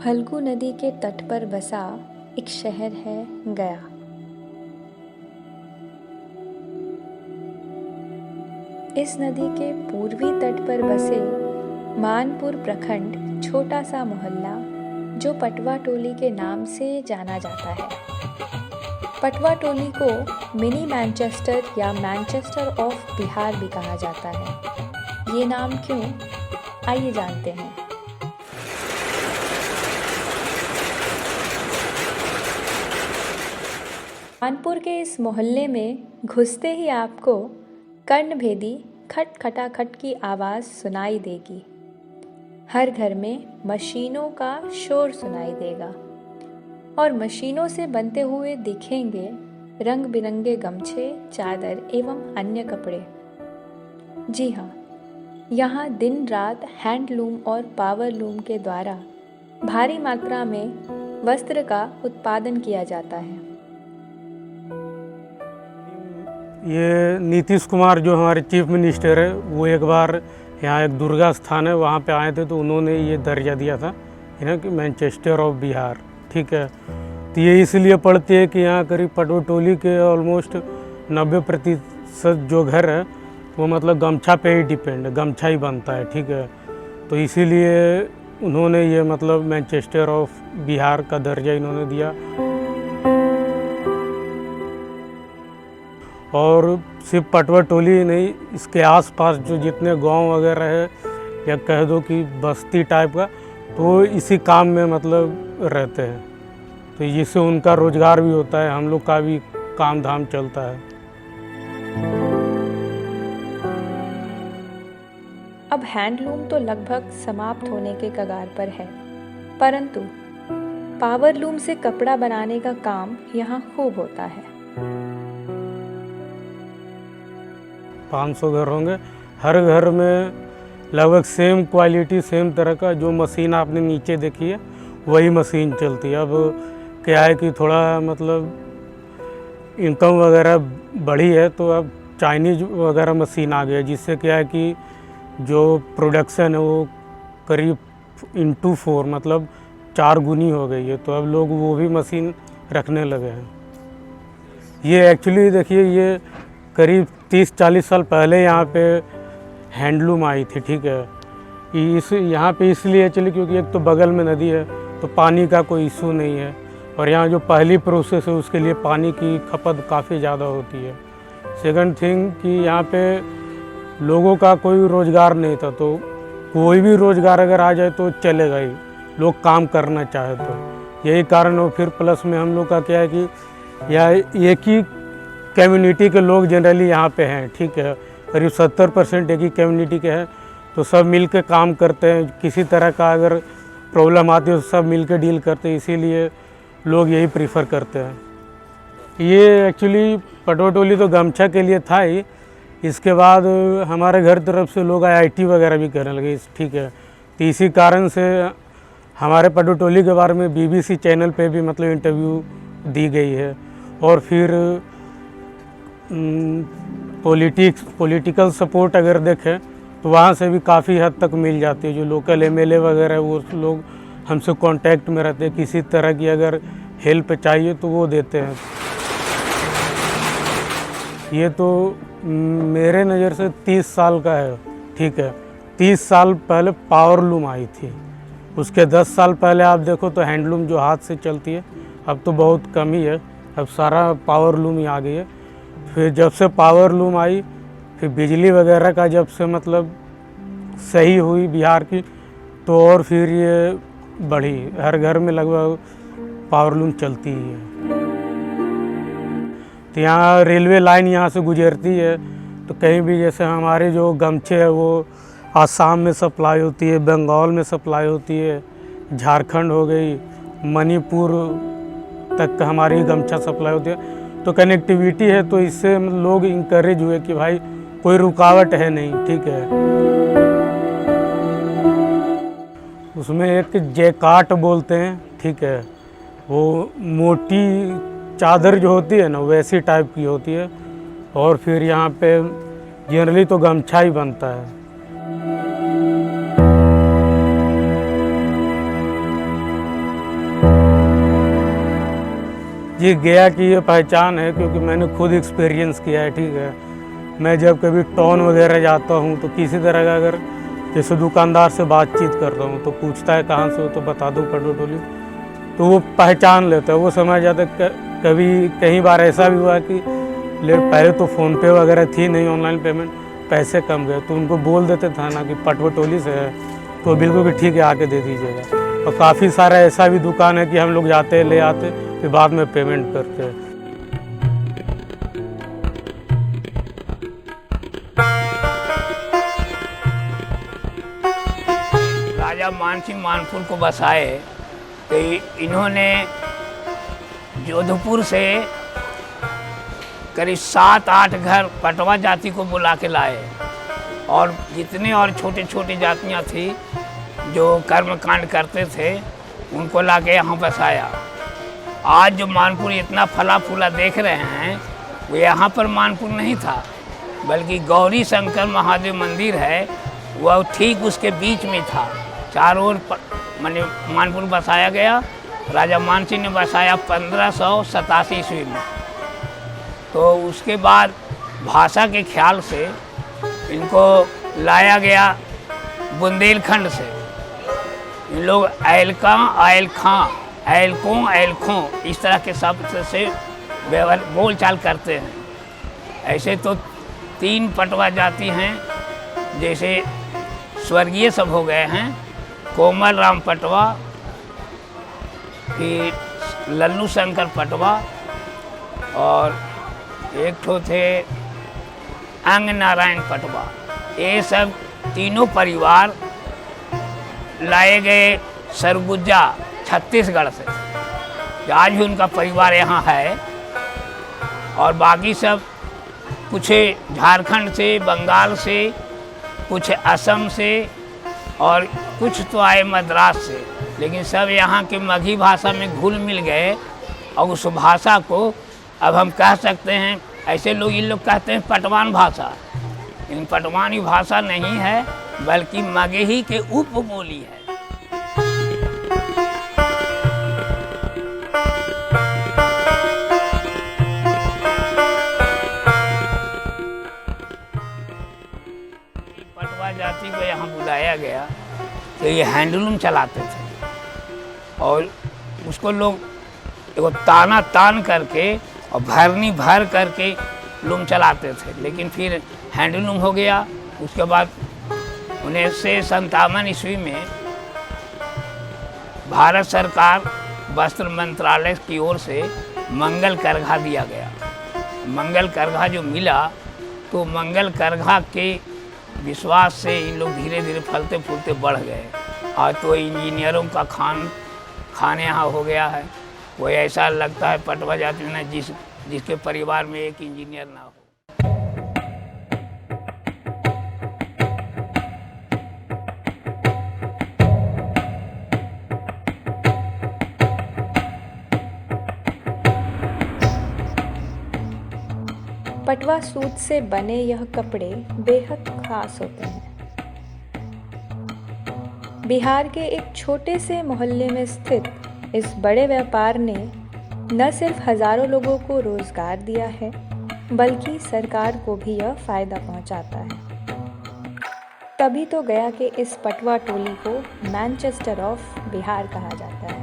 फल्गु नदी के तट पर बसा एक शहर है गया। इस नदी के पूर्वी तट पर बसे मानपुर प्रखंड छोटा सा मोहल्ला जो पटवा टोली के नाम से जाना जाता है। पटवा टोली को मिनी मैनचेस्टर या मैनचेस्टर ऑफ बिहार भी कहा जाता है। ये नाम क्यों, आइए जानते हैं। मानपुर के इस मोहल्ले में घुसते ही आपको कर्णभेदी खट खटाखट की आवाज़ सुनाई देगी। हर घर में मशीनों का शोर सुनाई देगा और मशीनों से बनते हुए दिखेंगे रंग बिरंगे गमछे, चादर एवं अन्य कपड़े। जी हाँ, यहाँ दिन रात हैंडलूम और पावरलूम के द्वारा भारी मात्रा में वस्त्र का उत्पादन किया जाता है। ये नीतीश कुमार जो हमारे चीफ मिनिस्टर है, वो एक बार यहाँ एक दुर्गा स्थान है वहाँ पे आए थे, तो उन्होंने ये दर्जा दिया था कि मैनचेस्टर ऑफ बिहार। ठीक है, तो ये इसलिए पड़ती है कि यहाँ करीब पटवा टोली के ऑलमोस्ट 90% जो घर है वो मतलब गमछा पे ही डिपेंड, गमछा ही बनता है। ठीक है, तो इसीलिए उन्होंने ये मतलब मैनचेस्टर ऑफ बिहार का दर्जा इन्होंने दिया। और सिर्फ पटवा टोली नहीं, इसके आसपास जो जितने गांव वगैरह है या कह दो कि बस्ती टाइप का, तो इसी काम में मतलब रहते हैं, तो जिससे उनका रोजगार भी होता है, हम लोग का भी काम धाम चलता है। अब हैंडलूम तो लगभग समाप्त होने के कगार पर है, परंतु पावरलूम से कपड़ा बनाने का काम यहाँ खूब होता है। 500 घर होंगे, हर घर में लगभग सेम क्वालिटी, सेम तरह का जो मशीन आपने नीचे देखी है वही मशीन चलती है। अब क्या है कि थोड़ा मतलब इनकम वगैरह बढ़ी है, तो अब चाइनीज वगैरह मशीन आ गया, जिससे क्या है कि जो प्रोडक्शन है वो करीब इंटू 4 मतलब 4 गुनी हो गई है, तो अब लोग वो भी मशीन रखने लगे हैं। ये एक्चुअली देखिए, ये करीब 30-40 साल पहले यहाँ पे हैंडलूम आई थी। ठीक है, यहाँ पे इसलिए चली क्योंकि एक तो बगल में नदी है, तो पानी का कोई इशू नहीं है, और यहाँ जो पहली प्रोसेस है उसके लिए पानी की खपत काफ़ी ज़्यादा होती है। सेकंड थिंग कि यहाँ पे लोगों का कोई रोज़गार नहीं था, तो कोई भी रोज़गार अगर आ जाए तो चलेगा ही, लोग काम करना चाहे तो। यही कारण हो। फिर प्लस में हम लोग का क्या है कि यह एक ही कम्युनिटी के लोग जनरली यहाँ पे हैं। ठीक है, करीब 70% एक ही कम्युनिटी के हैं, तो सब मिल के काम करते हैं। किसी तरह का अगर प्रॉब्लम आती है तो सब मिल के डील करते हैं, इसीलिए लोग यही प्रीफर करते हैं। ये एक्चुअली पटवा टोली तो गमछा के लिए था ही, इसके बाद हमारे घर तरफ से लोग IIT वगैरह भी करने लगे। ठीक है, तो इसी कारण से हमारे पटवा टोली के बारे में BBC चैनल पे भी मतलब इंटरव्यू दी गई है। और फिर पॉलिटिकल सपोर्ट अगर देखें तो वहाँ से भी काफ़ी हद तक मिल जाती है। जो लोकल MLA वगैरह वो लोग हमसे कांटेक्ट में रहते हैं, किसी तरह की अगर हेल्प चाहिए तो वो देते हैं। ये तो मेरे नज़र से 30 साल का है। ठीक है, 30 साल पहले पावरलूम आई थी, उसके 10 साल पहले आप देखो तो हैंडलूम जो हाथ से चलती है अब तो बहुत कम ही है, अब सारा पावरलूम ही आ गई है। फिर जब से पावरलूम आई, फिर बिजली वगैरह का जब से मतलब सही हुई बिहार की, तो और फिर ये बढ़ी, हर घर में लगभग पावरलूम चलती ही है। तो यहाँ रेलवे लाइन यहाँ से गुजरती है, तो कहीं भी जैसे हमारे जो गमछे है वो आसाम में सप्लाई होती है, बंगाल में सप्लाई होती है, झारखंड हो गई, मणिपुर तक हमारी गमछा सप्लाई होती है। तो कनेक्टिविटी है, तो इससे लोग इंकरेज हुए कि भाई कोई रुकावट है नहीं। ठीक है, उसमें एक जैकाट बोलते हैं। ठीक है, वो मोटी चादर जो होती है ना वैसी टाइप की होती है, और फिर यहाँ पे जनरली तो गमछा ही बनता है। जी गया की ये पहचान है, क्योंकि मैंने खुद एक्सपीरियंस किया है। ठीक है, मैं जब कभी टाउन वगैरह जाता हूँ तो किसी तरह का अगर जैसे दुकानदार से बातचीत करता हूँ तो पूछता है कहाँ से हो, तो बता दूँ पटवा टोली, तो वो पहचान लेता है, वो समझ जाता है। कभी कई बार ऐसा भी हुआ कि पहले तो फ़ोन पे वगैरह थी नहीं, ऑनलाइन पेमेंट, पैसे कम गए तो उनको बोल देते था ना कि पटवा टोली से है, तो बिल्कुल भी ठीक है आके दे दीजिएगा। और काफ़ी सारा ऐसा भी दुकान है कि हम लोग जाते हैं, ले आते, फिर बाद में पेमेंट करते हैं। राजा मानसिंह मानपुर को बसाए तो इन्होंने जोधपुर से करीब 7-8 घर पटवा जाति को बुला के लाए, और जितने और छोटे छोटे जातियाँ थी जो कर्मकांड करते थे उनको ला के यहाँ बसाया। आज जो मानपुर इतना फला फूला देख रहे हैं वो यहाँ पर मानपुर नहीं था, बल्कि गौरी शंकर महादेव मंदिर है वह ठीक उसके बीच में था। चारों ओर माने मानपुर बसाया गया। राजा मानसिंह ने बसाया 1587 ईस्वी में। तो उसके बाद भाषा के ख्याल से इनको लाया गया बुंदेलखंड से। इन लोग ऐलका, ऐलखां, ऐलकों, ऐलखों इस तरह के शब्द से बोल चाल करते हैं। ऐसे तो 3 पटवा जाति हैं, जैसे स्वर्गीय सब हो गए हैं, कोमल राम पटवा, फिर लल्लू शंकर पटवा, और एक ठो थे अंग नारायण पटवा। ये सब तीनों परिवार लाए गए सरगुजा छत्तीसगढ़ से। आज भी उनका परिवार यहाँ है, और बाकी सब कुछ झारखंड से, बंगाल से, कुछ असम से, और कुछ तो आए मद्रास से, लेकिन सब यहाँ के मगही भाषा में घुल मिल गए। और उस भाषा को अब हम कह सकते हैं, ऐसे लोग इन लोग कहते हैं पटवान भाषा, लेकिन पटवानी भाषा नहीं है, बल्कि मगही के उपबोली है। पटवा जाति को यहाँ बुलाया गया तो ये हैंडलूम चलाते थे, और उसको लोग एगो ताना तान करके और भरनी भर करके लूम चलाते थे। लेकिन फिर हैंडलूम हो गया। उसके बाद 1957 ईस्वी में भारत सरकार वस्त्र मंत्रालय की ओर से मंगल करघा दिया गया। मंगल करघा जो मिला, तो मंगल करघा के विश्वास से इन लोग धीरे धीरे फलते फूलते बढ़ गए। आज तो इंजीनियरों का खान यहाँ हो गया है। कोई ऐसा लगता है पटवा जाति में जिसके परिवार में एक इंजीनियर ना हो। पटवा सूत से बने यह कपड़े बेहद खास होते हैं। बिहार के एक छोटे से मोहल्ले में स्थित इस बड़े व्यापार ने न सिर्फ हजारों लोगों को रोजगार दिया है, बल्कि सरकार को भी यह फायदा पहुंचाता है। तभी तो गया के इस पटवा टोली को मैनचेस्टर ऑफ बिहार कहा जाता है।